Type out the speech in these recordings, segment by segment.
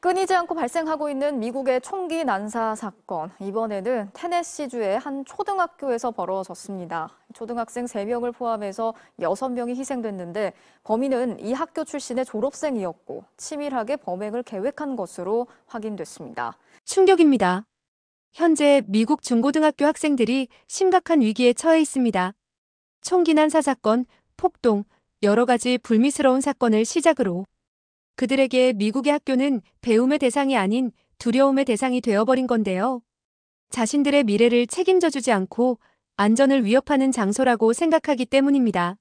끊이지 않고 발생하고 있는 미국의 총기 난사 사건. 이번에는 테네시주의 한 초등학교에서 벌어졌습니다. 초등학생 3명을 포함해서 6명이 희생됐는데 범인은 이 학교 출신의 졸업생이었고 치밀하게 범행을 계획한 것으로 확인됐습니다. 충격입니다. 현재 미국 중고등학교 학생들이 심각한 위기에 처해 있습니다. 총기 난사 사건, 폭동, 여러 가지 불미스러운 사건을 시작으로 그들에게 미국의 학교는 배움의 대상이 아닌 두려움의 대상이 되어버린 건데요. 자신들의 미래를 책임져 주지 않고 안전을 위협하는 장소라고 생각하기 때문입니다.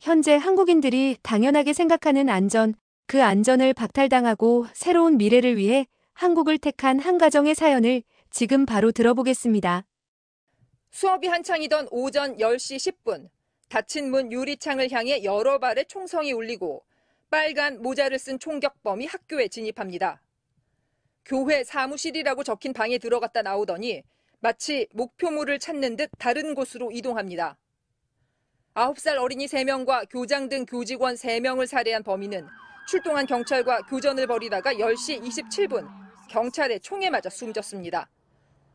현재 한국인들이 당연하게 생각하는 안전, 그 안전을 박탈당하고 새로운 미래를 위해 한국을 택한 한 가정의 사연을 지금 바로 들어보겠습니다. 수업이 한창이던 오전 10시 10분, 닫힌 문 유리창을 향해 여러 발의 총성이 울리고 빨간 모자를 쓴 총격범이 학교에 진입합니다. 교회 사무실이라고 적힌 방에 들어갔다 나오더니 마치 목표물을 찾는 듯 다른 곳으로 이동합니다. 9살 어린이 3명과 교장 등 교직원 3명을 살해한 범인은 출동한 경찰과 교전을 벌이다가 10시 27분 경찰의 총에 맞아 숨졌습니다.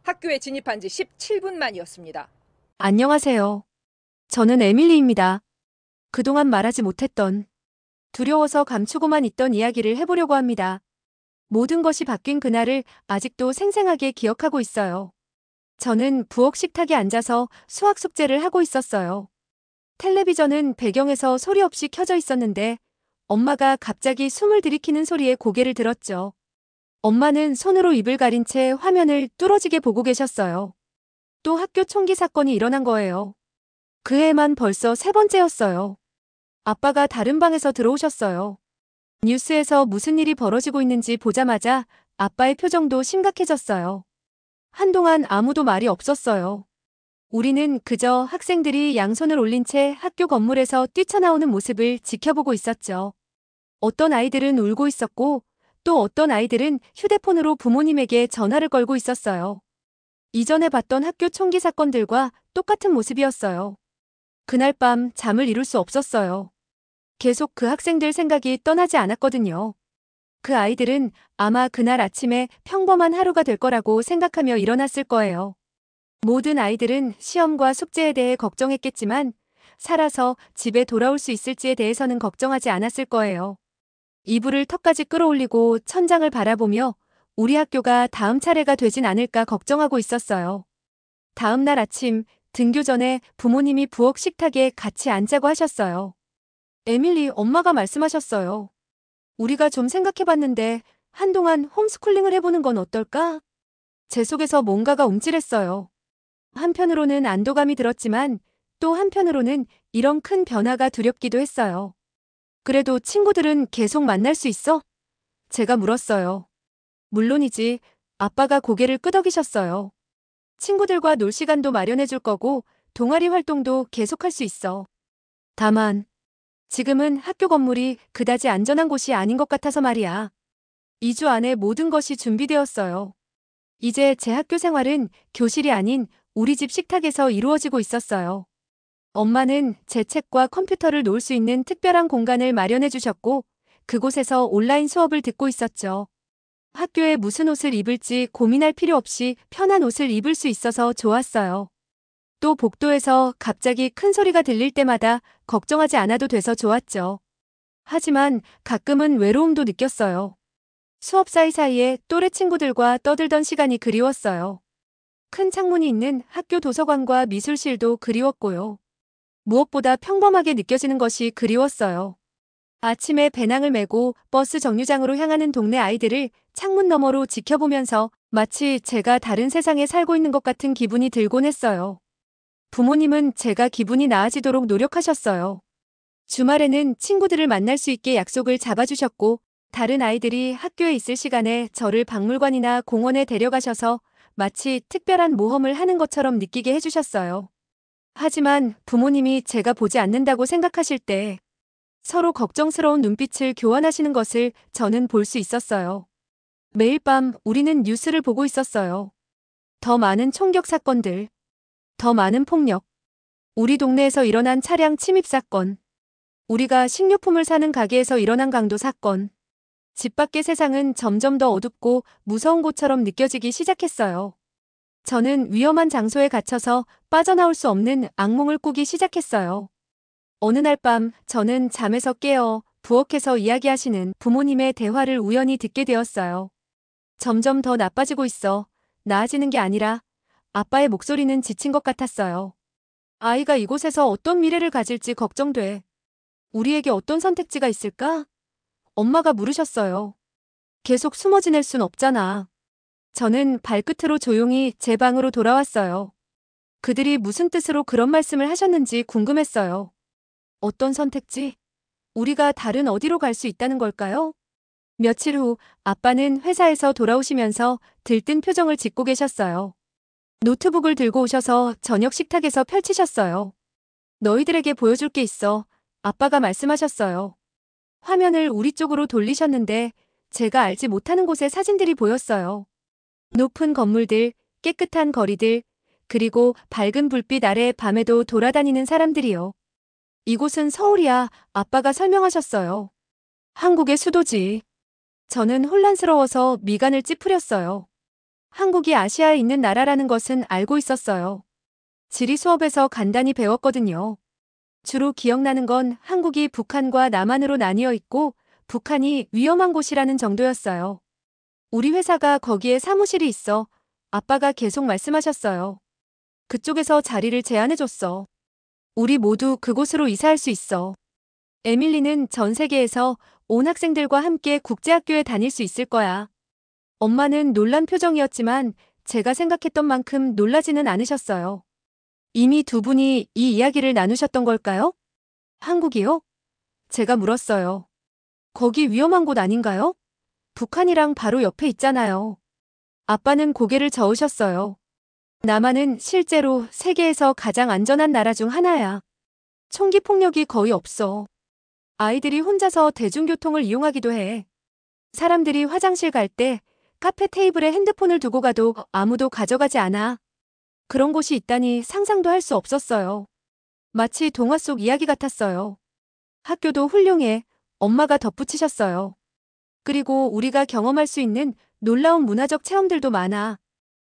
학교에 진입한 지 17분 만이었습니다. 안녕하세요. 저는 에밀리입니다. 그동안 말하지 못했던, 두려워서 감추고만 있던 이야기를 해보려고 합니다. 모든 것이 바뀐 그날을 아직도 생생하게 기억하고 있어요. 저는 부엌 식탁에 앉아서 수학 숙제를 하고 있었어요. 텔레비전은 배경에서 소리 없이 켜져 있었는데 엄마가 갑자기 숨을 들이키는 소리에 고개를 들었죠. 엄마는 손으로 입을 가린 채 화면을 뚫어지게 보고 계셨어요. 또 학교 총기 사건이 일어난 거예요. 그 해만 벌써 3번째였어요. 아빠가 다른 방에서 들어오셨어요. 뉴스에서 무슨 일이 벌어지고 있는지 보자마자 아빠의 표정도 심각해졌어요. 한동안 아무도 말이 없었어요. 우리는 그저 학생들이 양손을 올린 채 학교 건물에서 뛰쳐나오는 모습을 지켜보고 있었죠. 어떤 아이들은 울고 있었고 또 어떤 아이들은 휴대폰으로 부모님에게 전화를 걸고 있었어요. 이전에 봤던 학교 총기 사건들과 똑같은 모습이었어요. 그날 밤 잠을 이룰 수 없었어요. 계속 그 학생들 생각이 떠나지 않았거든요. 그 아이들은 아마 그날 아침에 평범한 하루가 될 거라고 생각하며 일어났을 거예요. 모든 아이들은 시험과 숙제에 대해 걱정했겠지만 살아서 집에 돌아올 수 있을지에 대해서는 걱정하지 않았을 거예요. 이불을 턱까지 끌어올리고 천장을 바라보며 우리 학교가 다음 차례가 되진 않을까 걱정하고 있었어요. 다음 날 아침 등교 전에 부모님이 부엌 식탁에 같이 앉자고 하셨어요. 에밀리, 엄마가 말씀하셨어요. 우리가 좀 생각해봤는데 한동안 홈스쿨링을 해보는 건 어떨까? 제 속에서 뭔가가 움찔했어요. 한편으로는 안도감이 들었지만 또 한편으로는 이런 큰 변화가 두렵기도 했어요. 그래도 친구들은 계속 만날 수 있어? 제가 물었어요. 물론이지. 아빠가 고개를 끄덕이셨어요. 친구들과 놀 시간도 마련해 줄 거고 동아리 활동도 계속할 수 있어. 다만 지금은 학교 건물이 그다지 안전한 곳이 아닌 것 같아서 말이야. 2주 안에 모든 것이 준비되었어요. 이제 제 학교 생활은 교실이 아닌 우리 집 식탁에서 이루어지고 있었어요. 엄마는 제 책과 컴퓨터를 놓을 수 있는 특별한 공간을 마련해 주셨고 그곳에서 온라인 수업을 듣고 있었죠. 학교에 무슨 옷을 입을지 고민할 필요 없이 편한 옷을 입을 수 있어서 좋았어요. 또 복도에서 갑자기 큰 소리가 들릴 때마다 걱정하지 않아도 돼서 좋았죠. 하지만 가끔은 외로움도 느꼈어요. 수업 사이사이에 또래 친구들과 떠들던 시간이 그리웠어요. 큰 창문이 있는 학교 도서관과 미술실도 그리웠고요. 무엇보다 평범하게 느껴지는 것이 그리웠어요. 아침에 배낭을 메고 버스 정류장으로 향하는 동네 아이들을 창문 너머로 지켜보면서 마치 제가 다른 세상에 살고 있는 것 같은 기분이 들곤 했어요. 부모님은 제가 기분이 나아지도록 노력하셨어요. 주말에는 친구들을 만날 수 있게 약속을 잡아주셨고 다른 아이들이 학교에 있을 시간에 저를 박물관이나 공원에 데려가셔서 마치 특별한 모험을 하는 것처럼 느끼게 해주셨어요. 하지만 부모님이 제가 보지 않는다고 생각하실 때 서로 걱정스러운 눈빛을 교환하시는 것을 저는 볼 수 있었어요. 매일 밤 우리는 뉴스를 보고 있었어요. 더 많은 총격 사건들, 더 많은 폭력, 우리 동네에서 일어난 차량 침입 사건, 우리가 식료품을 사는 가게에서 일어난 강도 사건, 집 밖의 세상은 점점 더 어둡고 무서운 곳처럼 느껴지기 시작했어요. 저는 위험한 장소에 갇혀서 빠져나올 수 없는 악몽을 꾸기 시작했어요. 어느 날 밤 저는 잠에서 깨어 부엌에서 이야기하시는 부모님의 대화를 우연히 듣게 되었어요. 점점 더 나빠지고 있어. 나아지는 게 아니라 아빠의 목소리는 지친 것 같았어요. 아이가 이곳에서 어떤 미래를 가질지 걱정돼. 우리에게 어떤 선택지가 있을까? 엄마가 물으셨어요. 계속 숨어 지낼 순 없잖아. 저는 발끝으로 조용히 제 방으로 돌아왔어요. 그들이 무슨 뜻으로 그런 말씀을 하셨는지 궁금했어요. 어떤 선택지? 우리가 다른 어디로 갈 수 있다는 걸까요? 며칠 후 아빠는 회사에서 돌아오시면서 들뜬 표정을 짓고 계셨어요. 노트북을 들고 오셔서 저녁 식탁에서 펼치셨어요. 너희들에게 보여줄 게 있어. 아빠가 말씀하셨어요. 화면을 우리 쪽으로 돌리셨는데 제가 알지 못하는 곳의 사진들이 보였어요. 높은 건물들, 깨끗한 거리들, 그리고 밝은 불빛 아래 밤에도 돌아다니는 사람들이요. 이곳은 서울이야, 아빠가 설명하셨어요. 한국의 수도지. 저는 혼란스러워서 미간을 찌푸렸어요. 한국이 아시아에 있는 나라라는 것은 알고 있었어요. 지리 수업에서 간단히 배웠거든요. 주로 기억나는 건 한국이 북한과 남한으로 나뉘어 있고 북한이 위험한 곳이라는 정도였어요. 우리 회사가 거기에 사무실이 있어. 아빠가 계속 말씀하셨어요. 그쪽에서 자리를 제안해줬어. 우리 모두 그곳으로 이사할 수 있어. 에밀리는 전 세계에서 온 학생들과 함께 국제학교에 다닐 수 있을 거야. 엄마는 놀란 표정이었지만 제가 생각했던 만큼 놀라지는 않으셨어요. 이미 두 분이 이 이야기를 나누셨던 걸까요? 한국이요? 제가 물었어요. 거기 위험한 곳 아닌가요? 북한이랑 바로 옆에 있잖아요. 아빠는 고개를 저으셨어요. 남한은 실제로 세계에서 가장 안전한 나라 중 하나야. 총기 폭력이 거의 없어. 아이들이 혼자서 대중교통을 이용하기도 해. 사람들이 화장실 갈 때 카페 테이블에 핸드폰을 두고 가도 아무도 가져가지 않아. 그런 곳이 있다니 상상도 할 수 없었어요. 마치 동화 속 이야기 같았어요. 학교도 훌륭해. 엄마가 덧붙이셨어요. 그리고 우리가 경험할 수 있는 놀라운 문화적 체험들도 많아.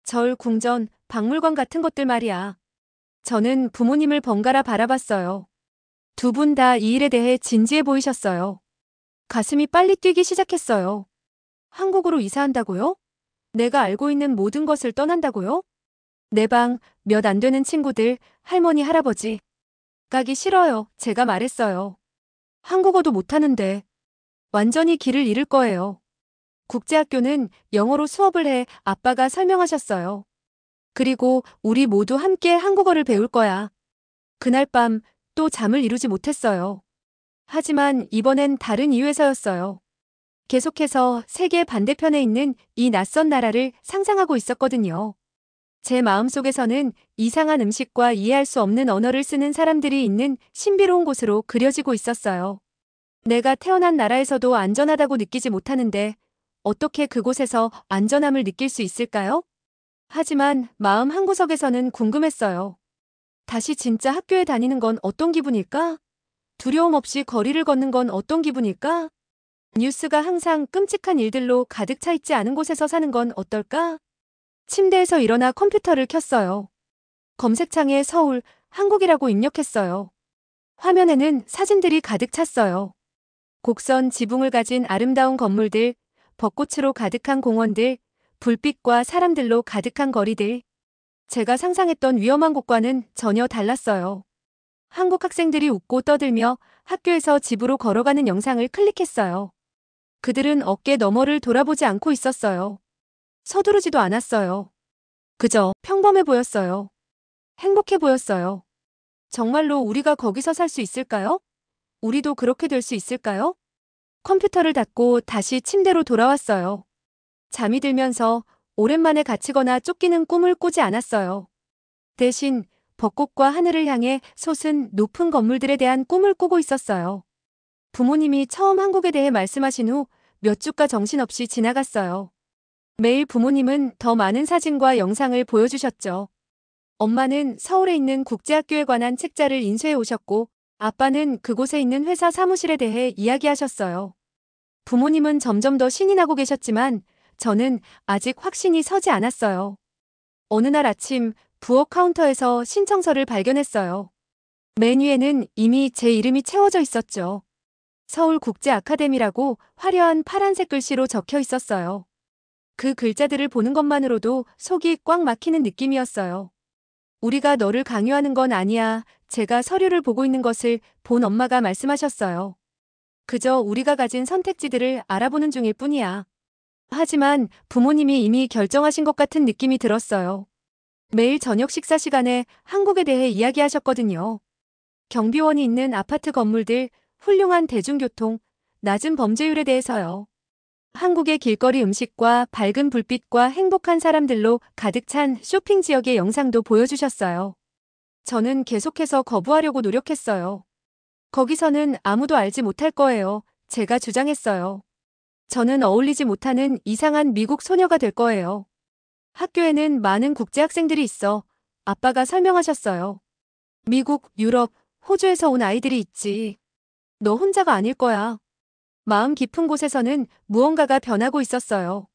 절, 궁전, 박물관 같은 것들 말이야. 저는 부모님을 번갈아 바라봤어요. 두 분 다 이 일에 대해 진지해 보이셨어요. 가슴이 빨리 뛰기 시작했어요. 한국으로 이사한다고요? 내가 알고 있는 모든 것을 떠난다고요? 내 방, 몇 안 되는 친구들, 할머니, 할아버지. 가기 싫어요. 제가 말했어요. 한국어도 못하는데. 완전히 길을 잃을 거예요. 국제학교는 영어로 수업을 해 아빠가 설명하셨어요. 그리고 우리 모두 함께 한국어를 배울 거야. 그날 밤 또 잠을 이루지 못했어요. 하지만 이번엔 다른 이유에서였어요. 계속해서 세계 반대편에 있는 이 낯선 나라를 상상하고 있었거든요. 제 마음속에서는 이상한 음식과 이해할 수 없는 언어를 쓰는 사람들이 있는 신비로운 곳으로 그려지고 있었어요. 내가 태어난 나라에서도 안전하다고 느끼지 못하는데 어떻게 그곳에서 안전함을 느낄 수 있을까요? 하지만 마음 한구석에서는 궁금했어요. 다시 진짜 학교에 다니는 건 어떤 기분일까? 두려움 없이 거리를 걷는 건 어떤 기분일까? 뉴스가 항상 끔찍한 일들로 가득 차 있지 않은 곳에서 사는 건 어떨까? 침대에서 일어나 컴퓨터를 켰어요. 검색창에 서울, 한국이라고 입력했어요. 화면에는 사진들이 가득 찼어요. 곡선 지붕을 가진 아름다운 건물들, 벚꽃으로 가득한 공원들, 불빛과 사람들로 가득한 거리들. 제가 상상했던 위험한 곳과는 전혀 달랐어요. 한국 학생들이 웃고 떠들며 학교에서 집으로 걸어가는 영상을 클릭했어요. 그들은 어깨 너머를 돌아보지 않고 있었어요. 서두르지도 않았어요. 그저 평범해 보였어요. 행복해 보였어요. 정말로 우리가 거기서 살 수 있을까요? 우리도 그렇게 될 수 있을까요? 컴퓨터를 닫고 다시 침대로 돌아왔어요. 잠이 들면서 오랜만에 갇히거나 쫓기는 꿈을 꾸지 않았어요. 대신 벚꽃과 하늘을 향해 솟은 높은 건물들에 대한 꿈을 꾸고 있었어요. 부모님이 처음 한국에 대해 말씀하신 후 몇 주가 정신없이 지나갔어요. 매일 부모님은 더 많은 사진과 영상을 보여주셨죠. 엄마는 서울에 있는 국제학교에 관한 책자를 인쇄해 오셨고 아빠는 그곳에 있는 회사 사무실에 대해 이야기하셨어요. 부모님은 점점 더 신이 나고 계셨지만 저는 아직 확신이 서지 않았어요. 어느 날 아침 부엌 카운터에서 신청서를 발견했어요. 맨 위에는 이미 제 이름이 채워져 있었죠. 서울국제아카데미라고 화려한 파란색 글씨로 적혀 있었어요. 그 글자들을 보는 것만으로도 속이 꽉 막히는 느낌이었어요. 우리가 너를 강요하는 건 아니야. 제가 서류를 보고 있는 것을 본 엄마가 말씀하셨어요. 그저 우리가 가진 선택지들을 알아보는 중일 뿐이야. 하지만 부모님이 이미 결정하신 것 같은 느낌이 들었어요. 매일 저녁 식사 시간에 한국에 대해 이야기하셨거든요. 경비원이 있는 아파트 건물들, 훌륭한 대중교통, 낮은 범죄율에 대해서요. 한국의 길거리 음식과 밝은 불빛과 행복한 사람들로 가득 찬 쇼핑 지역의 영상도 보여주셨어요. 저는 계속해서 거부하려고 노력했어요. 거기서는 아무도 알지 못할 거예요. 제가 주장했어요. 저는 어울리지 못하는 이상한 미국 소녀가 될 거예요. 학교에는 많은 국제 학생들이 있어. 아빠가 설명하셨어요. 미국, 유럽, 호주에서 온 아이들이 있지. 너 혼자가 아닐 거야. 마음 깊은 곳에서는 무언가가 변하고 있었어요.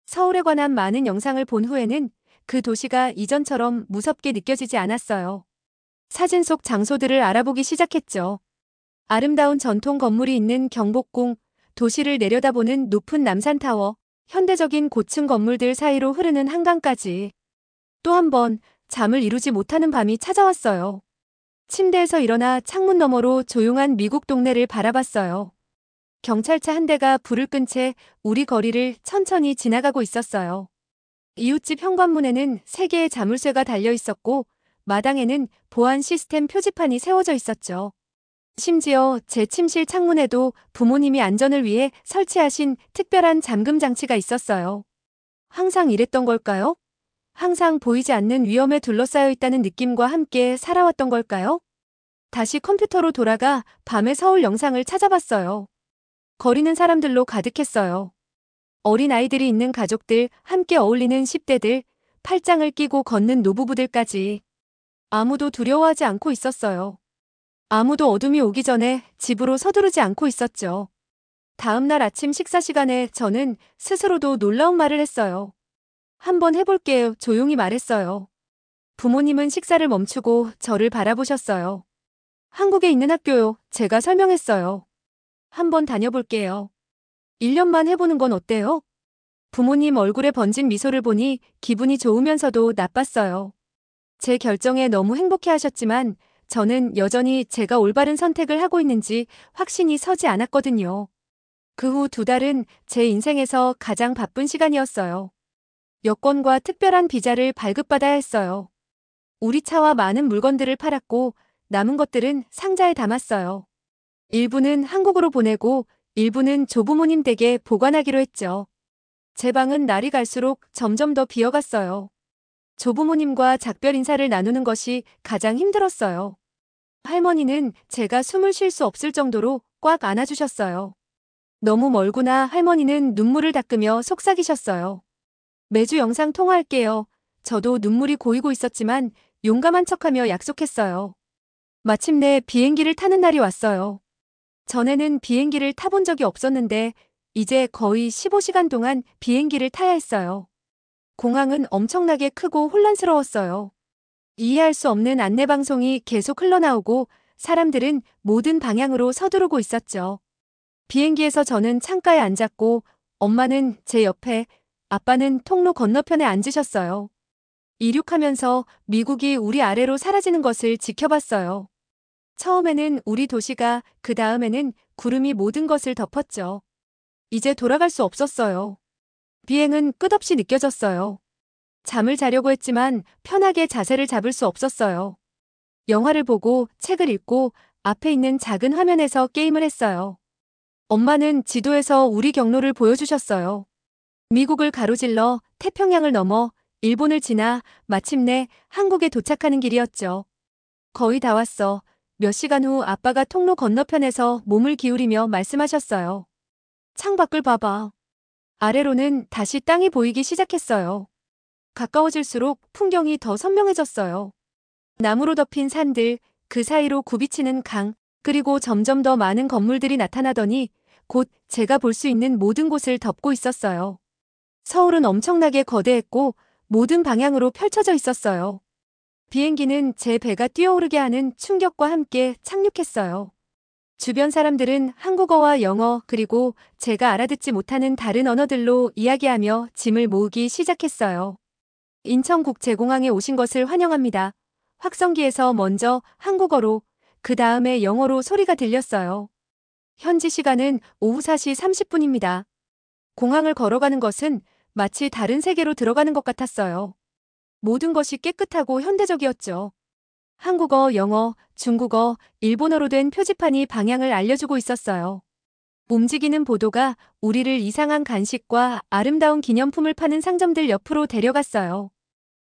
서울에 관한 많은 영상을 본 후에는 그 도시가 이전처럼 무섭게 느껴지지 않았어요. 사진 속 장소들을 알아보기 시작했죠. 아름다운 전통 건물이 있는 경복궁, 도시를 내려다보는 높은 남산타워, 현대적인 고층 건물들 사이로 흐르는 한강까지. 또 한 번 잠을 이루지 못하는 밤이 찾아왔어요. 침대에서 일어나 창문 너머로 조용한 미국 동네를 바라봤어요. 경찰차 한 대가 불을 끈 채 우리 거리를 천천히 지나가고 있었어요. 이웃집 현관문에는 3개의 자물쇠가 달려 있었고 마당에는 보안 시스템 표지판이 세워져 있었죠. 심지어 제 침실 창문에도 부모님이 안전을 위해 설치하신 특별한 잠금 장치가 있었어요. 항상 이랬던 걸까요? 항상 보이지 않는 위험에 둘러싸여 있다는 느낌과 함께 살아왔던 걸까요? 다시 컴퓨터로 돌아가 밤의 서울 영상을 찾아봤어요. 거리는 사람들로 가득했어요. 어린 아이들이 있는 가족들, 함께 어울리는 10대들, 팔짱을 끼고 걷는 노부부들까지. 아무도 두려워하지 않고 있었어요. 아무도 어둠이 오기 전에 집으로 서두르지 않고 있었죠. 다음 날 아침 식사 시간에 저는 스스로도 놀라운 말을 했어요. 한번 해볼게요. 조용히 말했어요. 부모님은 식사를 멈추고 저를 바라보셨어요. 한국에 있는 학교요. 제가 설명했어요. 한번 다녀볼게요. 1년만 해보는 건 어때요? 부모님 얼굴에 번진 미소를 보니 기분이 좋으면서도 나빴어요. 제 결정에 너무 행복해 하셨지만 저는 여전히 제가 올바른 선택을 하고 있는지 확신이 서지 않았거든요. 그 후 2달은 제 인생에서 가장 바쁜 시간이었어요. 여권과 특별한 비자를 발급받아야 했어요. 우리 차와 많은 물건들을 팔았고 남은 것들은 상자에 담았어요. 일부는 한국으로 보내고 일부는 조부모님 댁에 보관하기로 했죠. 제 방은 날이 갈수록 점점 더 비어갔어요. 조부모님과 작별 인사를 나누는 것이 가장 힘들었어요. 할머니는 제가 숨을 쉴 수 없을 정도로 꽉 안아주셨어요. 너무 멀구나. 할머니는 눈물을 닦으며 속삭이셨어요. 매주 영상 통화할게요. 저도 눈물이 고이고 있었지만 용감한 척하며 약속했어요. 마침내 비행기를 타는 날이 왔어요. 전에는 비행기를 타본 적이 없었는데 이제 거의 15시간 동안 비행기를 타야 했어요. 공항은 엄청나게 크고 혼란스러웠어요. 이해할 수 없는 안내방송이 계속 흘러나오고 사람들은 모든 방향으로 서두르고 있었죠. 비행기에서 저는 창가에 앉았고 엄마는 제 옆에, 아빠는 통로 건너편에 앉으셨어요. 이륙하면서 미국이 우리 아래로 사라지는 것을 지켜봤어요. 처음에는 우리 도시가, 그 다음에는 구름이 모든 것을 덮었죠. 이제 돌아갈 수 없었어요. 비행은 끝없이 느껴졌어요. 잠을 자려고 했지만 편하게 자세를 잡을 수 없었어요. 영화를 보고 책을 읽고 앞에 있는 작은 화면에서 게임을 했어요. 엄마는 지도에서 우리 경로를 보여주셨어요. 미국을 가로질러 태평양을 넘어 일본을 지나 마침내 한국에 도착하는 길이었죠. 거의 다 왔어. 몇 시간 후 아빠가 통로 건너편에서 몸을 기울이며 말씀하셨어요. 창밖을 봐봐. 아래로는 다시 땅이 보이기 시작했어요. 가까워질수록 풍경이 더 선명해졌어요. 나무로 덮인 산들, 그 사이로 굽이치는 강, 그리고 점점 더 많은 건물들이 나타나더니 곧 제가 볼 수 있는 모든 곳을 덮고 있었어요. 서울은 엄청나게 거대했고 모든 방향으로 펼쳐져 있었어요. 비행기는 제 배가 뛰어오르게 하는 충격과 함께 착륙했어요. 주변 사람들은 한국어와 영어 그리고 제가 알아듣지 못하는 다른 언어들로 이야기하며 짐을 모으기 시작했어요. 인천국제공항에 오신 것을 환영합니다. 확성기에서 먼저 한국어로 그 다음에 영어로 소리가 들렸어요. 현지 시간은 오후 4시 30분입니다. 공항을 걸어가는 것은 마치 다른 세계로 들어가는 것 같았어요. 모든 것이 깨끗하고 현대적이었죠. 한국어, 영어, 중국어, 일본어로 된 표지판이 방향을 알려주고 있었어요. 움직이는 보도가 우리를 이상한 간식과 아름다운 기념품을 파는 상점들 옆으로 데려갔어요.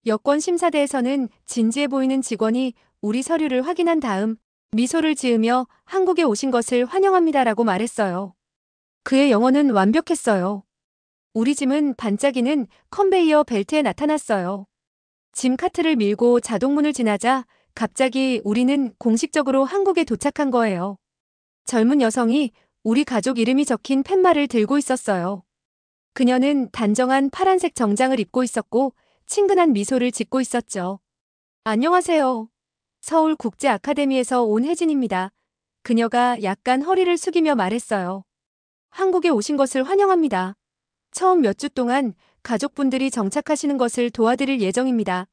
여권 심사대에서는 진지해 보이는 직원이 우리 서류를 확인한 다음 미소를 지으며 한국에 오신 것을 환영합니다라고 말했어요. 그의 영어는 완벽했어요. 우리 짐은 반짝이는 컨베이어 벨트에 나타났어요. 짐 카트를 밀고 자동문을 지나자 갑자기 우리는 공식적으로 한국에 도착한 거예요. 젊은 여성이 우리 가족 이름이 적힌 팻말을 들고 있었어요. 그녀는 단정한 파란색 정장을 입고 있었고 친근한 미소를 짓고 있었죠. 안녕하세요. 서울국제아카데미에서 온 혜진입니다. 그녀가 약간 허리를 숙이며 말했어요. 한국에 오신 것을 환영합니다. 처음 몇 주 동안 가족분들이 정착하시는 것을 도와드릴 예정입니다.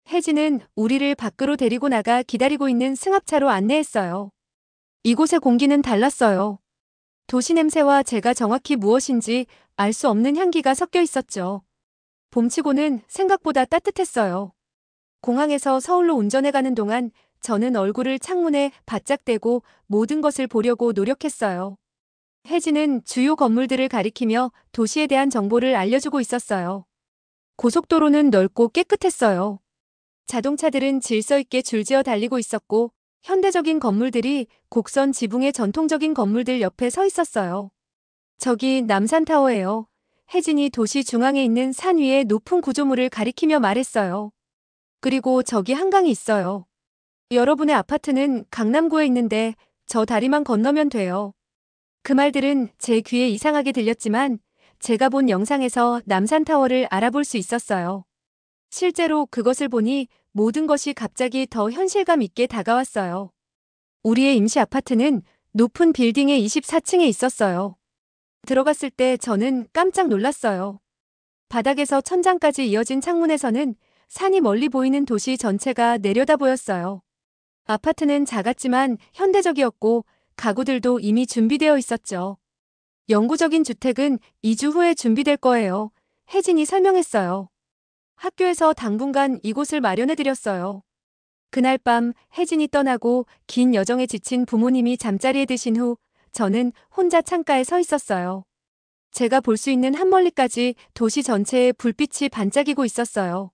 혜진은 우리를 밖으로 데리고 나가 기다리고 있는 승합차로 안내했어요. 이곳의 공기는 달랐어요. 도시 냄새와 제가 정확히 무엇인지 알 수 없는 향기가 섞여 있었죠. 봄치고는 생각보다 따뜻했어요. 공항에서 서울로 운전해 가는 동안 저는 얼굴을 창문에 바짝 대고 모든 것을 보려고 노력했어요. 혜진은 주요 건물들을 가리키며 도시에 대한 정보를 알려주고 있었어요. 고속도로는 넓고 깨끗했어요. 자동차들은 질서 있게 줄지어 달리고 있었고 현대적인 건물들이 곡선 지붕의 전통적인 건물들 옆에 서 있었어요. 저기 남산타워예요. 혜진이 도시 중앙에 있는 산 위의 높은 구조물을 가리키며 말했어요. 그리고 저기 한강이 있어요. 여러분의 아파트는 강남구에 있는데 저 다리만 건너면 돼요. 그 말들은 제 귀에 이상하게 들렸지만 제가 본 영상에서 남산타워를 알아볼 수 있었어요. 실제로 그것을 보니 모든 것이 갑자기 더 현실감 있게 다가왔어요. 우리의 임시 아파트는 높은 빌딩의 24층에 있었어요. 들어갔을 때 저는 깜짝 놀랐어요. 바닥에서 천장까지 이어진 창문에서는 산이 멀리 보이는 도시 전체가 내려다 보였어요. 아파트는 작았지만 현대적이었고 가구들도 이미 준비되어 있었죠. 영구적인 주택은 2주 후에 준비될 거예요. 혜진이 설명했어요. 학교에서 당분간 이곳을 마련해드렸어요. 그날 밤 혜진이 떠나고 긴 여정에 지친 부모님이 잠자리에 드신 후 저는 혼자 창가에 서 있었어요. 제가 볼 수 있는 한멀리까지 도시 전체에 불빛이 반짝이고 있었어요.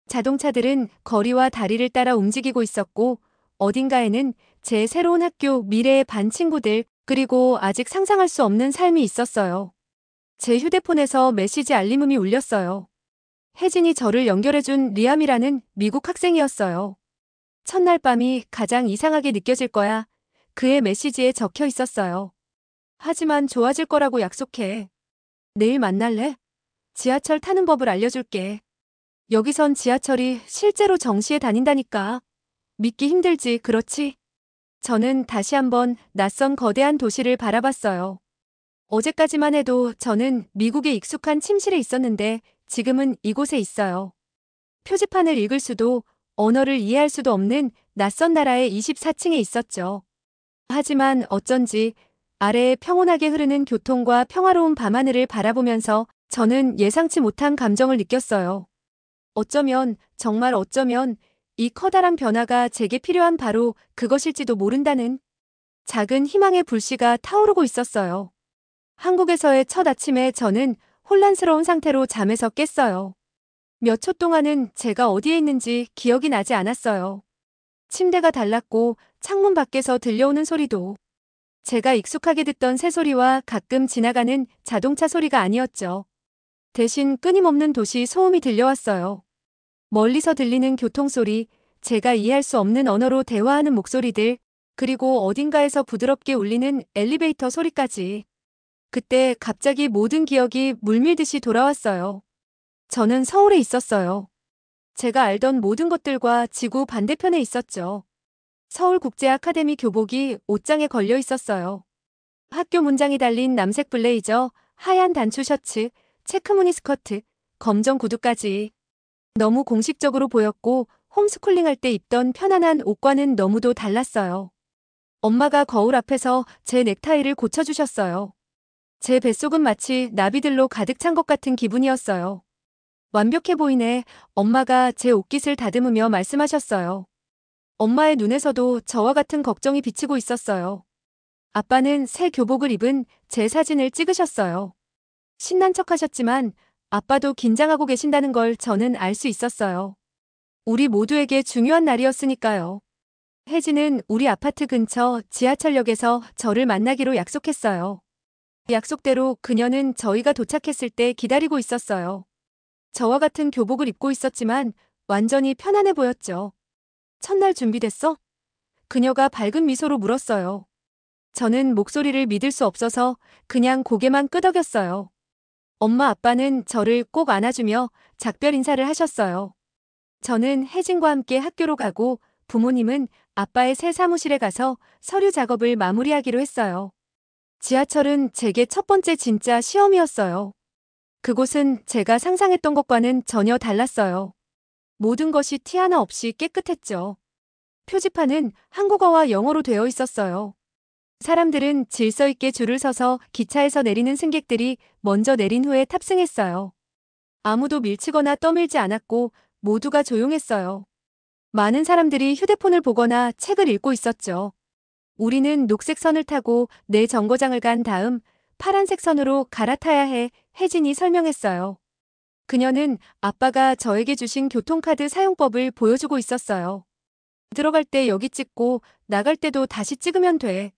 자동차들은 거리와 다리를 따라 움직이고 있었고 어딘가에는 제 새로운 학교 미래의 반 친구들 그리고 아직 상상할 수 없는 삶이 있었어요. 제 휴대폰에서 메시지 알림음이 울렸어요. 혜진이 저를 연결해준 리암이라는 미국 학생이었어요. 첫날 밤이 가장 이상하게 느껴질 거야. 그의 메시지에 적혀 있었어요. 하지만 좋아질 거라고 약속해. 내일 만날래? 지하철 타는 법을 알려줄게. 여기선 지하철이 실제로 정시에 다닌다니까. 믿기 힘들지, 그렇지? 저는 다시 한번 낯선 거대한 도시를 바라봤어요. 어제까지만 해도 저는 미국에 익숙한 침실에 있었는데 지금은 이곳에 있어요. 표지판을 읽을 수도 언어를 이해할 수도 없는 낯선 나라의 24층에 있었죠. 하지만 어쩐지 아래에 평온하게 흐르는 교통과 평화로운 밤하늘을 바라보면서 저는 예상치 못한 감정을 느꼈어요. 어쩌면, 정말 어쩌면 이 커다란 변화가 제게 필요한 바로 그것일지도 모른다는 작은 희망의 불씨가 타오르고 있었어요. 한국에서의 첫 아침에 저는 혼란스러운 상태로 잠에서 깼어요. 몇 초 동안은 제가 어디에 있는지 기억이 나지 않았어요. 침대가 달랐고 창문 밖에서 들려오는 소리도 제가 익숙하게 듣던 새소리와 가끔 지나가는 자동차 소리가 아니었죠. 대신 끊임없는 도시 소음이 들려왔어요. 멀리서 들리는 교통소리, 제가 이해할 수 없는 언어로 대화하는 목소리들, 그리고 어딘가에서 부드럽게 울리는 엘리베이터 소리까지. 그때 갑자기 모든 기억이 물밀듯이 돌아왔어요. 저는 서울에 있었어요. 제가 알던 모든 것들과 지구 반대편에 있었죠. 서울국제 아카데미 교복이 옷장에 걸려 있었어요. 학교 문장이 달린 남색 블레이저, 하얀 단추 셔츠, 체크무늬 스커트, 검정 구두까지. 너무 공식적으로 보였고 홈스쿨링 할 때 입던 편안한 옷과는 너무도 달랐어요. 엄마가 거울 앞에서 제 넥타이를 고쳐주셨어요. 제 뱃속은 마치 나비들로 가득 찬 것 같은 기분이었어요. 완벽해 보이네. 엄마가 제 옷깃을 다듬으며 말씀하셨어요. 엄마의 눈에서도 저와 같은 걱정이 비치고 있었어요. 아빠는 새 교복을 입은 제 사진을 찍으셨어요. 신난 척 하셨지만 아빠도 긴장하고 계신다는 걸 저는 알 수 있었어요. 우리 모두에게 중요한 날이었으니까요. 혜진은 우리 아파트 근처 지하철역에서 저를 만나기로 약속했어요. 약속대로 그녀는 저희가 도착했을 때 기다리고 있었어요. 저와 같은 교복을 입고 있었지만 완전히 편안해 보였죠. 첫날 준비됐어? 그녀가 밝은 미소로 물었어요. 저는 목소리를 믿을 수 없어서 그냥 고개만 끄덕였어요. 엄마 아빠는 저를 꼭 안아주며 작별 인사를 하셨어요. 저는 혜진과 함께 학교로 가고 부모님은 아빠의 새 사무실에 가서 서류 작업을 마무리하기로 했어요. 지하철은 제게 첫 번째 진짜 시험이었어요. 그곳은 제가 상상했던 것과는 전혀 달랐어요. 모든 것이 티 하나 없이 깨끗했죠. 표지판은 한국어와 영어로 되어 있었어요. 사람들은 질서 있게 줄을 서서 기차에서 내리는 승객들이 먼저 내린 후에 탑승했어요. 아무도 밀치거나 떠밀지 않았고 모두가 조용했어요. 많은 사람들이 휴대폰을 보거나 책을 읽고 있었죠. 우리는 녹색 선을 타고 내 정거장을 간 다음 파란색 선으로 갈아타야 해, 혜진이 설명했어요. 그녀는 아빠가 저에게 주신 교통카드 사용법을 보여주고 있었어요. 들어갈 때 여기 찍고 나갈 때도 다시 찍으면 돼.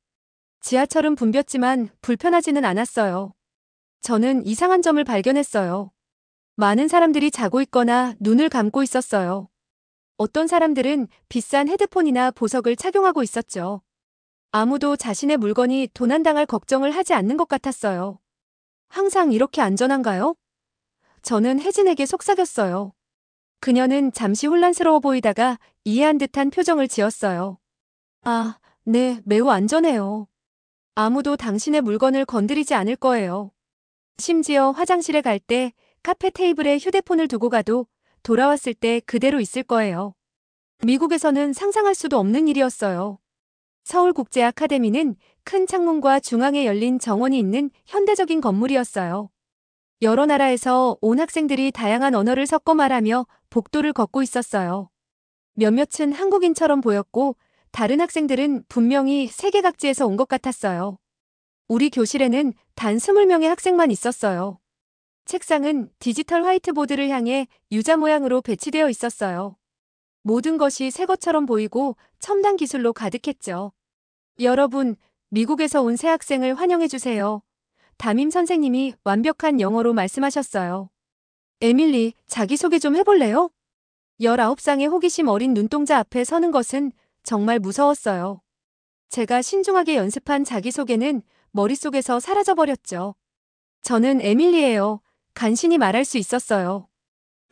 지하철은 붐볐지만 불편하지는 않았어요. 저는 이상한 점을 발견했어요. 많은 사람들이 자고 있거나 눈을 감고 있었어요. 어떤 사람들은 비싼 헤드폰이나 보석을 착용하고 있었죠. 아무도 자신의 물건이 도난당할 걱정을 하지 않는 것 같았어요. 항상 이렇게 안전한가요? 저는 혜진에게 속삭였어요. 그녀는 잠시 혼란스러워 보이다가 이해한 듯한 표정을 지었어요. 아, 네, 매우 안전해요. 아무도 당신의 물건을 건드리지 않을 거예요. 심지어 화장실에 갈 때 카페 테이블에 휴대폰을 두고 가도 돌아왔을 때 그대로 있을 거예요. 미국에서는 상상할 수도 없는 일이었어요. 서울국제 아카데미는 큰 창문과 중앙에 열린 정원이 있는 현대적인 건물이었어요. 여러 나라에서 온 학생들이 다양한 언어를 섞어 말하며 복도를 걷고 있었어요. 몇몇은 한국인처럼 보였고 다른 학생들은 분명히 세계 각지에서 온 것 같았어요. 우리 교실에는 단 20명의 학생만 있었어요. 책상은 디지털 화이트보드를 향해 유자 모양으로 배치되어 있었어요. 모든 것이 새 것처럼 보이고 첨단 기술로 가득했죠. 여러분, 미국에서 온 새 학생을 환영해주세요. 담임 선생님이 완벽한 영어로 말씀하셨어요. 에밀리, 자기소개 좀 해볼래요? 19쌍의 호기심 어린 눈동자 앞에 서는 것은 정말 무서웠어요. 제가 신중하게 연습한 자기소개는 머릿속에서 사라져버렸죠. 저는 에밀리예요. 간신히 말할 수 있었어요.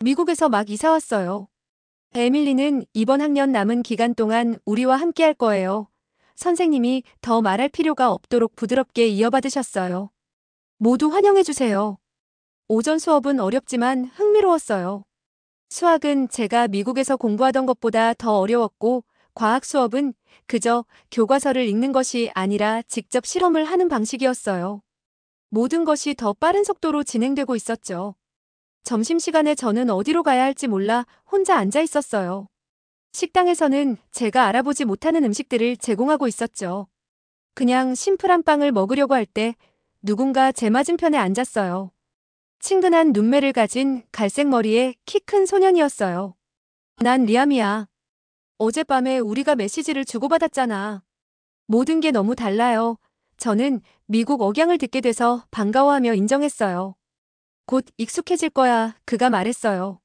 미국에서 막 이사 왔어요. 에밀리는 이번 학년 남은 기간 동안 우리와 함께 할 거예요. 선생님이 더 말할 필요가 없도록 부드럽게 이어받으셨어요. 모두 환영해주세요. 오전 수업은 어렵지만 흥미로웠어요. 수학은 제가 미국에서 공부하던 것보다 더 어려웠고 과학 수업은 그저 교과서를 읽는 것이 아니라 직접 실험을 하는 방식이었어요. 모든 것이 더 빠른 속도로 진행되고 있었죠. 점심시간에 저는 어디로 가야 할지 몰라 혼자 앉아 있었어요. 식당에서는 제가 알아보지 못하는 음식들을 제공하고 있었죠. 그냥 심플한 빵을 먹으려고 할 때 누군가 제 맞은편에 앉았어요. 친근한 눈매를 가진 갈색 머리에 키 큰 소년이었어요. 난 리암이야. 어젯밤에 우리가 메시지를 주고받았잖아. 모든 게 너무 달라요. 저는 미국 억양을 듣게 돼서 반가워하며 인정했어요. 곧 익숙해질 거야, 그가 말했어요.